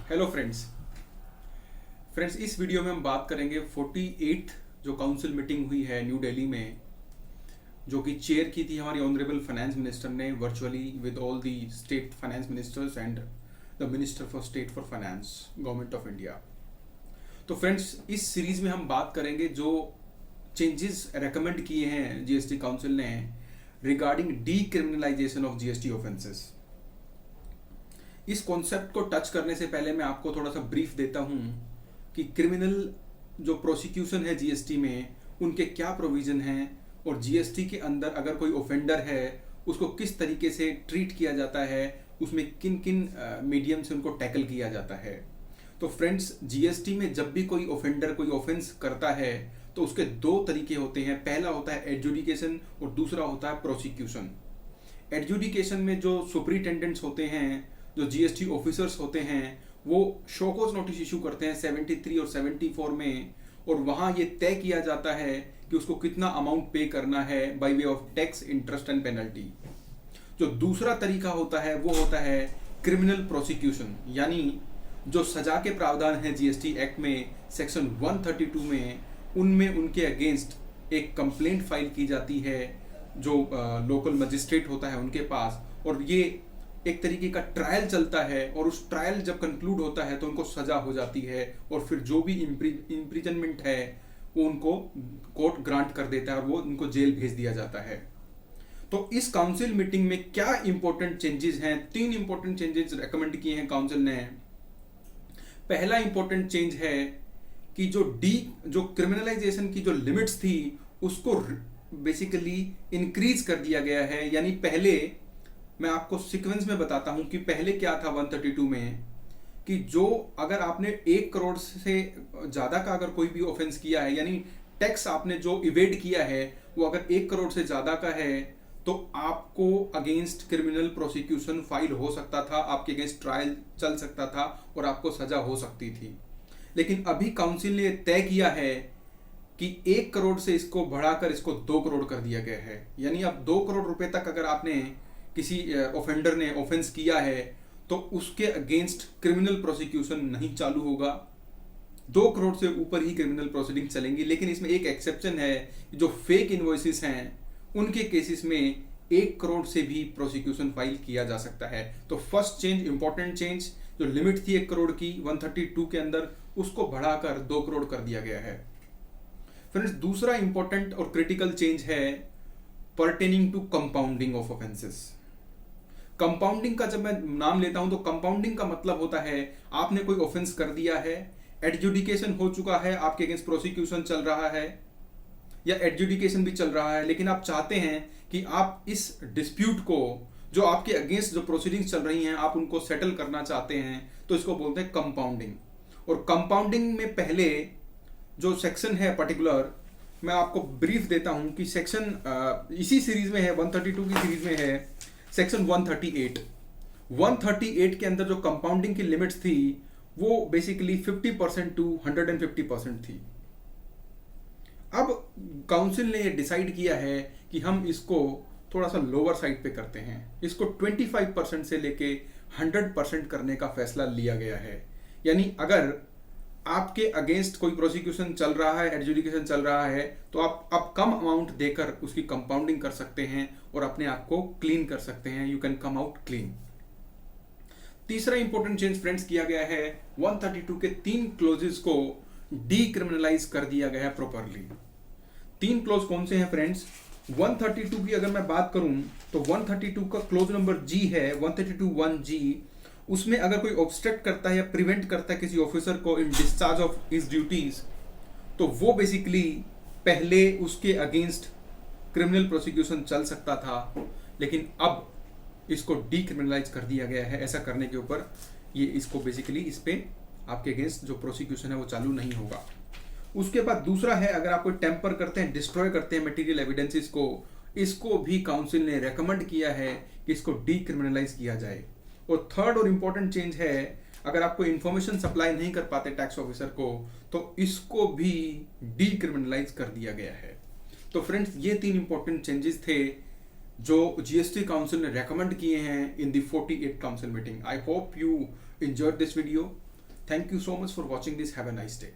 Hello friends. इस video में हम बात करेंगे 48th जो काउंसिल मीटिंग हुई है न्यू दिल्ली में, जो कि चेयर की थी हमारी ऑनरेबल फाइनेंस मिनिस्टर ने virtually with all the state finance ministers and the minister for state for finance government of India. तो फ्रेंड्स, इस सीरीज में हम बात करेंगे जो चेंजेस रेकमेंड किए हैं जीएसटी काउंसिल ने regarding D criminalisation of GST offences. इस कॉन्सेप्ट को टच करने से पहले मैं आपको थोड़ा सा ब्रीफ देता हूं कि क्रिमिनल जो प्रोसिक्यूशन है जीएसटी में उनके क्या प्रोविजन हैं और जीएसटी के अंदर अगर कोई ऑफेंडर है उसको किस तरीके से ट्रीट किया जाता है, उसमें किन किन मीडियम से उनको टैकल किया जाता है। तो फ्रेंड्स, जीएसटी में जब भी कोई ऑफेंडर कोई ऑफेंस करता है तो उसके दो तरीके होते हैं। पहला होता है एडजुडिकेशन और दूसरा होता है प्रोसिक्यूशन। एडजुडिकेशन में जो सुपरिटेंडेंट्स होते हैं, जो जीएसटी ऑफिसर्स होते हैं, वो शोकॉज नोटिस इशू करते हैं 73 और 74 में, और वहां ये तय किया जाता है कि उसको कितना अमाउंट पे करना है by way of tax, interest and penalty. जो दूसरा तरीका होता है वो होता है क्रिमिनल प्रोसिक्यूशन, यानी जो सजा के प्रावधान है जीएसटी एक्ट में सेक्शन 132 में, उनमें उनके अगेंस्ट एक कंप्लेंट फाइल की जाती है जो लोकल मजिस्ट्रेट होता है उनके पास, और ये एक तरीके का ट्रायल चलता है, और उस ट्रायल जब कंक्लूड होता है तो उनको सजा हो जाती है, और फिर जो भी इम्प्रिजनमेंट है वो उनको कोर्ट ग्रांट कर देता है और वो उनको जेल भेज दिया जाता है। तो इस काउंसिल मीटिंग में क्या इंपॉर्टेंट चेंजेस हैं? 3 इंपॉर्टेंट चेंजेस रेकमेंड किए हैं काउंसिल ने। पहला इंपॉर्टेंट चेंज है कि जो क्रिमिनलाइजेशन की जो लिमिट्स थी उसको बेसिकली इंक्रीज कर दिया गया है। यानी पहले मैं आपको सीक्वेंस में बताता हूं कि पहले क्या था 132 में, कि जो अगर आपने 1 करोड़ से ज्यादा का अगर कोई भी ऑफेंस किया है, यानी टैक्स आपने जो इवेड किया है वो अगर 1 करोड़ से ज्यादा का है, तो आपको अगेंस्ट क्रिमिनल प्रोसिक्यूशन फाइल हो सकता था, आपके अगेंस्ट ट्रायल चल सकता था और आपको सजा हो सकती थी। लेकिन अभी काउंसिल ने तय किया है कि 1 करोड़ से इसको बढ़ाकर इसको 2 करोड़ कर दिया गया है। यानी अब 2 करोड़ रुपए तक अगर आपने किसी ऑफेंडर ने ऑफेंस किया है तो उसके अगेंस्ट क्रिमिनल प्रोसिक्यूशन नहीं चालू होगा। 2 करोड़ से ऊपर ही क्रिमिनल प्रोसीडिंग चलेंगी। लेकिन इसमें एक एक्सेप्शन है, जो फेक इनवॉइसेस हैं उनके केसेस में 1 करोड़ से भी प्रोसिक्यूशन फाइल किया जा सकता है। तो फर्स्ट चेंज, इंपॉर्टेंट चेंज, जो लिमिट थी 1 करोड़ की 132 के अंदर, उसको बढ़ाकर 2 करोड़ कर दिया गया है। फ्रेंड्स, दूसरा इंपॉर्टेंट और क्रिटिकल चेंज है pertaining to compounding of offences. Compounding का जब मैं नाम लेता हूं तो कंपाउंडिंग का मतलब होता है आपने कोई ऑफेंस कर दिया है, एडजुडिकेशन हो चुका है, आपके अगेंस्ट प्रोसिक्यूशन चल रहा है या एडजुडिकेशन भी चल रहा है, लेकिन आप चाहते हैं कि आप इस डिस्प्यूट को, जो आपके अगेंस्ट जो प्रोसीडिंग्स चल रही हैं, आप उनको सेटल करना चाहते हैं, तो इसको बोलते हैं कंपाउंडिंग। और कंपाउंडिंग में पहले जो सेक्शन है पर्टिकुलर, मैं आपको ब्रीफ देता हूं कि सेक्शन इसी सीरीज में है, 132 की सीरीज में है, सेक्शन 138 के अंदर जो कंपाउंडिंग की लिमिट्स थी वो बेसिकली 50% टू 150% थी। अब काउंसिल ने डिसाइड किया है कि हम इसको थोड़ा सा लोअर साइड पे करते हैं, इसको 25% से लेके 100% करने का फैसला लिया गया है। यानी अगर आपके अगेंस्ट कोई प्रोसिक्यूशन चल रहा है, एडजुडिकेशन चल रहा है, तो आप अब कम अमाउंट देकर उसकी कंपाउंडिंग कर सकते हैं और अपने आप को क्लीन कर सकते हैं। You can come out clean. तीसरा इंपॉर्टेंट चेंज फ्रेंड्स किया गया है, 132 के 3 क्लोजेस को डीक्रिमिनलाइज कर दिया गया है प्रॉपरली। 3 क्लोज कौन से हैं फ्रेंड्स? 132 की अगर मैं बात करूं तो 132 का क्लोज नंबर जी है, 132(1)G। उसमें अगर कोई ऑब्स्ट्रक्ट करता है या प्रिवेंट करता है किसी ऑफिसर को इन डिस्चार्ज ऑफ हिज ड्यूटीज, तो वो बेसिकली पहले उसके अगेंस्ट क्रिमिनल प्रोसिक्यूशन चल सकता था, लेकिन अब इसको डीक्रिमिनलाइज कर दिया गया है। ऐसा करने के ऊपर ये इसको बेसिकली इस पे आपके अगेंस्ट जो प्रोसिक्यूशन है वो चालू नहीं होगा। उसके बाद दूसरा है, अगर आप कोई टेम्पर करते हैं, डिस्ट्रॉय करते हैं मटेरियल एविडेंसेस को, इसको भी काउंसिल ने रेकमेंड किया है कि इसको डीक्रिमिनलाइज किया जाए। और थर्ड और इंपॉर्टेंट चेंज है, अगर आपको इंफॉर्मेशन सप्लाई नहीं कर पाते टैक्स ऑफिसर को, तो इसको भी डीक्रिमिनलाइज कर दिया गया है। तो फ्रेंड्स, ये 3 इंपॉर्टेंट चेंजेस थे जो जीएसटी काउंसिल ने रेकमेंड किए हैं in the 48th council meeting. I hope you enjoyed this video. Thank you so much for watching this, have a nice day.